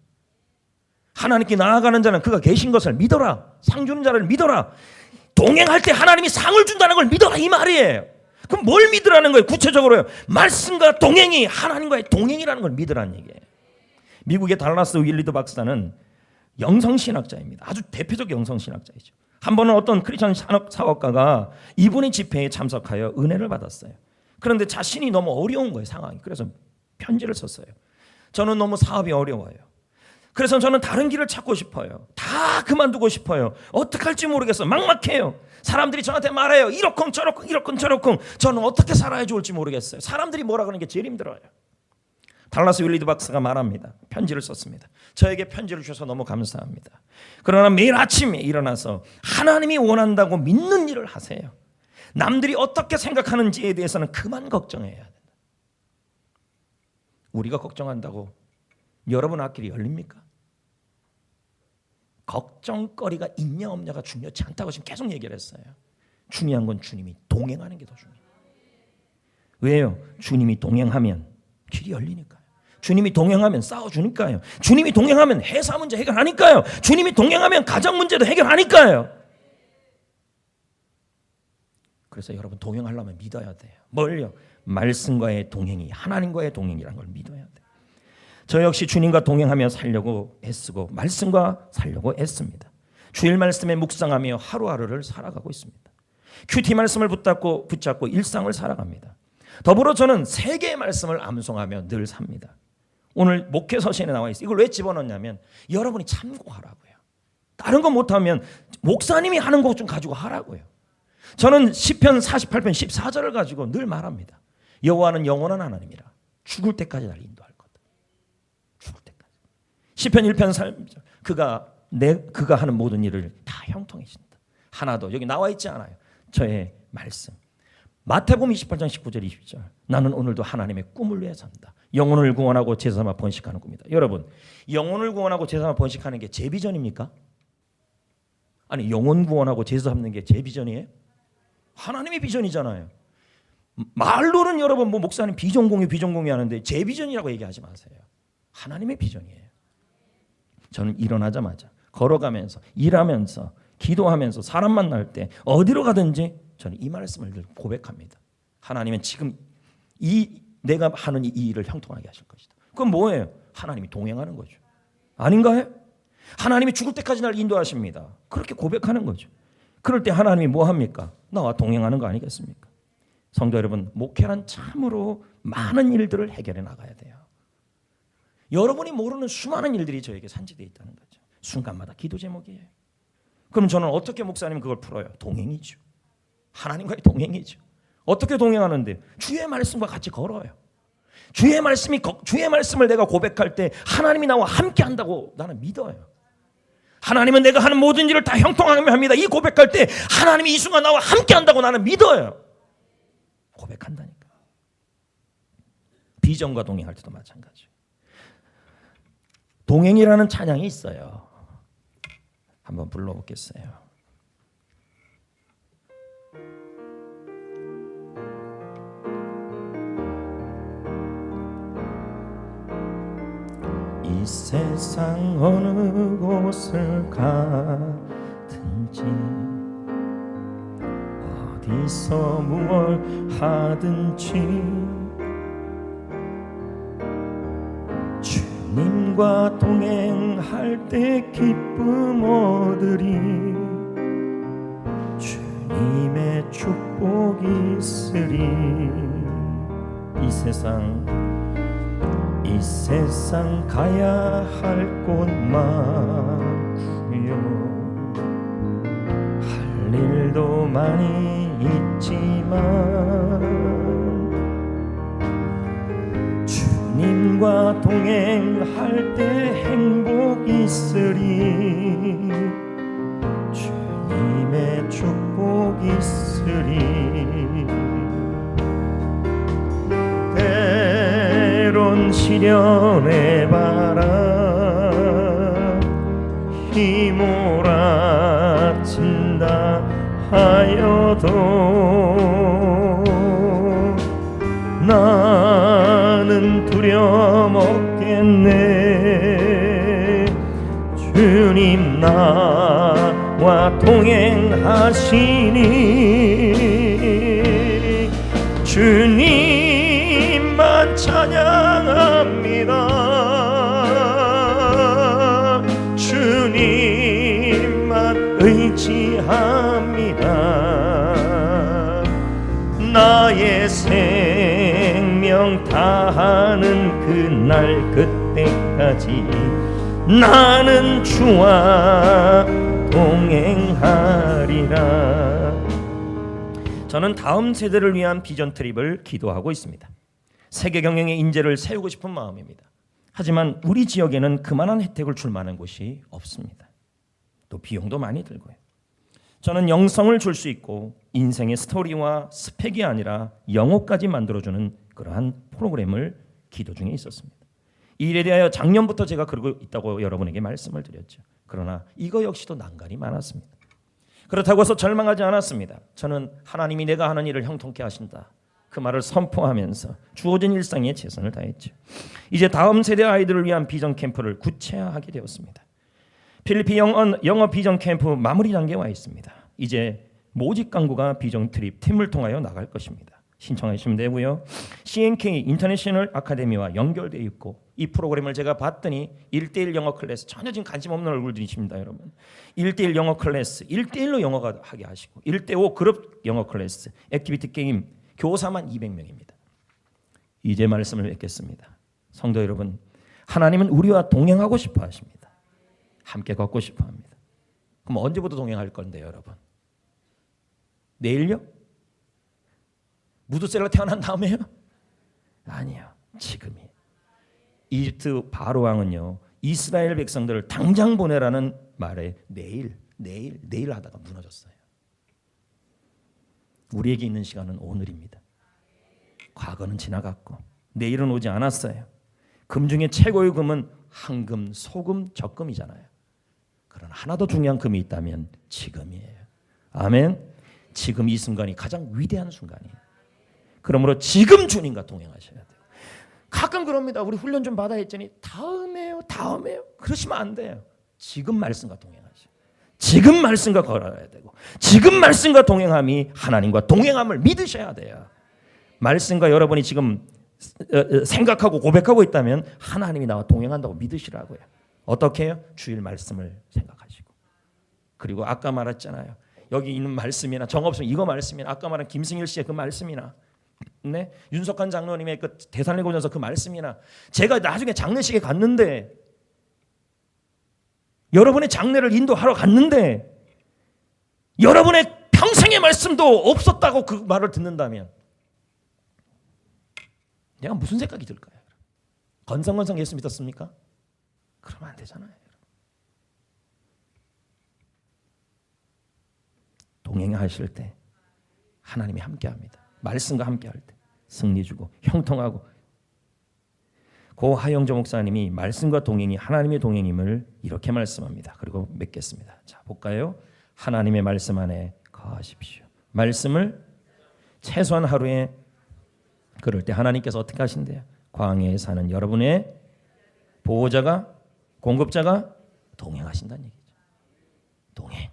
하나님께 나아가는 자는 그가 계신 것을 믿어라. 상 주는 자를 믿어라. 동행할 때 하나님이 상을 준다는 걸 믿어라 이 말이에요. 그럼 뭘 믿으라는 거예요? 구체적으로요. 말씀과 동행이 하나님과의 동행이라는 걸 믿으라는 얘기예요. 미국의 달라스 윌리드 박사는 영성신학자입니다. 아주 대표적 영성신학자이죠. 한 번은 어떤 크리스천 사업가가 이분의 집회에 참석하여 은혜를 받았어요. 그런데 자신이 너무 어려운 거예요, 상황이. 그래서 편지를 썼어요. 저는 너무 사업이 어려워요. 그래서 저는 다른 길을 찾고 싶어요. 다 그만두고 싶어요. 어떻게 할지 모르겠어요. 막막해요. 사람들이 저한테 말해요. 이러쿵 저러쿵 이러쿵 저러쿵. 저는 어떻게 살아야 좋을지 모르겠어요. 사람들이 뭐라 그러는 게 제일 힘들어요. 달라스 윌리드 박사가 말합니다. 편지를 썼습니다. 저에게 편지를 주셔서 너무 감사합니다. 그러나 매일 아침에 일어나서 하나님이 원한다고 믿는 일을 하세요. 남들이 어떻게 생각하는지에 대해서는 그만 걱정해야 된다. 우리가 걱정한다고 여러분 앞길이 열립니까? 걱정거리가 있냐 없냐가 중요치 않다고 지금 계속 얘기를 했어요. 중요한 건 주님이 동행하는 게 더 중요해요. 왜요? 주님이 동행하면 길이 열리니까요. 주님이 동행하면 싸워주니까요. 주님이 동행하면 회사 문제 해결하니까요. 주님이 동행하면 가정 문제도 해결하니까요. 그래서 여러분 동행하려면 믿어야 돼요. 뭘요? 말씀과의 동행이 하나님과의 동행이라는 걸 믿어야 돼요. 저 역시 주님과 동행하며 살려고 애쓰고 말씀과 살려고 애씁니다. 주일 말씀에 묵상하며 하루하루를 살아가고 있습니다. 큐티 말씀을 붙잡고 일상을 살아갑니다. 더불어 저는 3개의 말씀을 암송하며 늘 삽니다. 오늘 목회 서신에 나와 있어요. 이걸 왜 집어넣냐면 여러분이 참고하라고요. 다른 거 못하면 목사님이 하는 것 좀 가지고 하라고요. 저는 시편 48편 14절을 가지고 늘 말합니다. 여호와는 영원한 하나님이라 죽을 때까지 날 인도할 거다. 죽을 때까지. 시편 1편 3절 그가 하는 모든 일을 다 형통해진다. 하나도 여기 나와 있지 않아요. 저의 말씀. 마태복음 28장 19절 20절 나는 오늘도 하나님의 꿈을 위해 산다. 영혼을 구원하고 제사만 번식하는 꿈이다. 여러분 영혼을 구원하고 제사만 번식하는 게 제 비전입니까? 아니 영혼 구원하고 제사 잡는 게 제 비전이에요? 하나님의 비전이잖아요. 말로는 여러분 뭐 목사님 비전공유 하는데 제 비전이라고 얘기하지 마세요. 하나님의 비전이에요. 저는 일어나자마자 걸어가면서 일하면서 기도하면서 사람 만날 때 어디로 가든지 저는 이 말씀을 늘 고백합니다. 하나님은 지금 내가 하는 이 일을 형통하게 하실 것이다. 그건 뭐예요? 하나님이 동행하는 거죠. 아닌가요? 하나님이 죽을 때까지 날 인도하십니다. 그렇게 고백하는 거죠. 그럴 때 하나님이 뭐 합니까? 나와 동행하는 거 아니겠습니까? 성도 여러분, 목회란 참으로 많은 일들을 해결해 나가야 돼요. 여러분이 모르는 수많은 일들이 저에게 산지되어 있다는 거죠. 순간마다 기도 제목이에요. 그럼 저는 어떻게 목사님 그걸 풀어요? 동행이죠. 하나님과의 동행이죠. 어떻게 동행하는데? 주의 말씀과 같이 걸어요. 주의 말씀을 내가 고백할 때 하나님이 나와 함께 한다고 나는 믿어요. 하나님은 내가 하는 모든 일을 다 형통하게 합니다. 이 고백할 때 하나님이 이 순간 나와 함께 한다고 나는 믿어요. 고백한다니까. 비전과 동행할 때도 마찬가지예요. 동행이라는 찬양이 있어요. 한번 불러보겠어요. 이 세상 어느 곳을 가든지 어디서 무얼 하든지 주님과 동행할 때 기쁨 얻으리 주님의 축복이 있으리 이 세상 가야 할 곳 많구요 할 일도 많이 있지만 주님과 동행할 때 행복 있으리, 주님의 축복 있으리. 때론 시련의 바람 휘몰아친다 하여도 나는 두려움 없겠네. 주님 나와 동행하시니 주님만 찬양합니다. 주님만 의지합니다. 나의 생명 다하는 그날 그때까지 나는 주와 동행하리라. 저는 다음 세대를 위한 비전 트립을 기도하고 있습니다. 세계 경영의 인재를 세우고 싶은 마음입니다. 하지만 우리 지역에는 그만한 혜택을 줄 만한 곳이 없습니다. 또 비용도 많이 들고요. 저는 영성을 줄 수 있고 인생의 스토리와 스펙이 아니라 영어까지 만들어주는 그러한 프로그램을 기도 중에 있었습니다. 이 일에 대하여 작년부터 제가 그러고 있다고 여러분에게 말씀을 드렸죠. 그러나 이거 역시도 난관이 많았습니다. 그렇다고 해서 절망하지 않았습니다. 저는 하나님이 내가 하는 일을 형통케 하신다, 그 말을 선포하면서 주어진 일상에 최선을 다했죠. 이제 다음 세대 아이들을 위한 비전 캠프를 구체화하게 되었습니다. 필리핀 영어 비전 캠프 마무리 단계에 와 있습니다. 이제 모집 강구가 비전 트립 팀을 통하여 나갈 것입니다. 신청하시면 되고요. CNK 인터내셔널 아카데미와 연결되어 있고, 이 프로그램을 제가 봤더니 1:1 영어 클래스, 전혀 지금 관심 없는 얼굴들이십니다, 여러분. 1:1 영어 클래스, 1:1로 영어가 하게 하시고 1:5 그룹 영어 클래스, 액티비티 게임, 교사만 200명입니다. 이제 말씀을 맺겠습니다. 성도 여러분, 하나님은 우리와 동행하고 싶어 하십니다. 함께 걷고 싶어 합니다. 그럼 언제부터 동행할 건데요, 여러분? 내일요? 무드셀러 태어난 다음에요? 아니요, 지금이에요. 이집트 바로 왕은요, 이스라엘 백성들을 당장 보내라는 말에 내일 하다가 무너졌어요. 우리에게 있는 시간은 오늘입니다. 과거는 지나갔고 내일은 오지 않았어요. 금 중에 최고의 금은 황금, 소금, 적금이잖아요. 그러나 하나 더 중요한 금이 있다면 지금이에요. 아멘. 지금 이 순간이 가장 위대한 순간이에요. 그러므로 지금 주님과 동행하셔야 돼요. 가끔 그럽니다. 우리 훈련 좀 받아 했더니 다음에요. 그러시면 안 돼요. 지금 말씀과 동행하셔. 지금 말씀과 걸어야 되고, 지금 말씀과 동행함이 하나님과 동행함을 믿으셔야 돼요. 말씀과 여러분이 지금 생각하고 고백하고 있다면 하나님이 나와 동행한다고 믿으시라고요. 어떻게 해요? 주일 말씀을 생각하시고, 그리고 아까 말했잖아요. 여기 있는 말씀이나 정없으면 이거 말씀이나, 아까 말한 김승일 씨의 그 말씀이나, 네? 윤석한 장로님의 그 대산례고전서 그 말씀이나, 제가 나중에 장례식에 갔는데, 여러분의 장례를 인도하러 갔는데 여러분의 평생의 말씀도 없었다고 그 말을 듣는다면 내가 무슨 생각이 들까요? 건성건성 예수 믿었습니까? 그러면 안 되잖아요. 동행하실 때 하나님이 함께합니다. 말씀과 함께할 때 승리 주고 형통하고. 고 하영조 목사님이 말씀과 동행이 하나님의 동행임을 이렇게 말씀합니다. 그리고 맺겠습니다. 자, 볼까요? 하나님의 말씀 안에 거하십시오. 말씀을 최소한 하루에, 그럴 때 하나님께서 어떻게 하신대요? 광야에 사는 여러분의 보호자가, 공급자가 동행하신다는 얘기죠. 동행.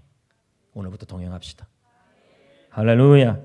오늘부터 동행합시다. 할렐루야.